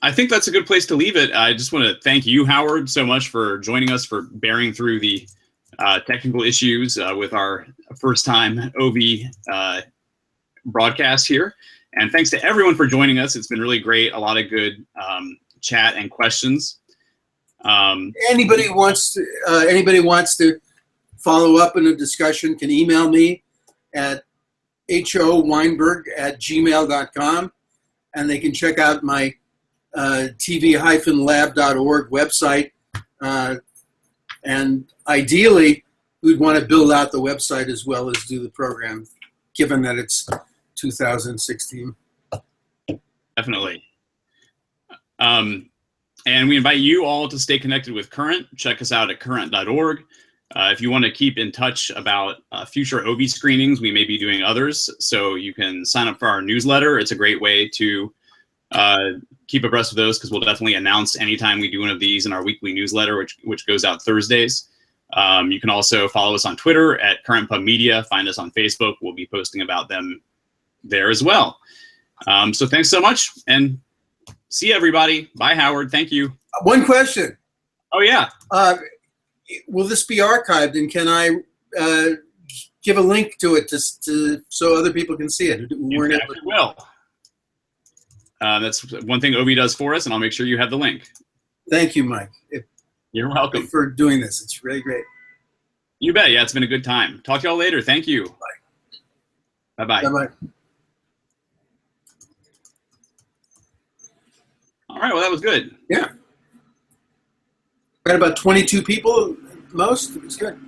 I think that's a good place to leave it. I just want to thank you, Howard, so much for joining us, for bearing through the technical issues with our first-time OVEE broadcast here. And thanks to everyone for joining us. It's been really great. A lot of good chat and questions. Anybody wants to follow up in a discussion can email me at howeinberg@gmail.com, and they can check out my tv-lab.org website. And ideally, we'd want to build out the website as well as do the program, given that it's 2016. Definitely. And we invite you all to stay connected with Current. Check us out at current.org. If you want to keep in touch about future OVEE screenings, we may be doing others, so you can sign up for our newsletter. It's a great way to keep abreast of those, because we'll definitely announce anytime we do one of these in our weekly newsletter, which goes out Thursdays. You can also follow us on Twitter at Current Pub Media. Find us on Facebook. We'll be posting about them there as well. So thanks so much, and see everybody. Bye, Howard. Thank you. One question. Oh yeah. Will this be archived, and can I give a link to it so other people can see it? You will. That's one thing OVEE does for us, and I'll make sure you have the link. Thank you, Mike. You're welcome for doing this. It's really great. You bet. Yeah, it's been a good time. Talk to y'all later. Thank you. Bye. Bye-bye. Bye-bye. All right, well, that was good. Yeah. Got about 22 people, most. It was good.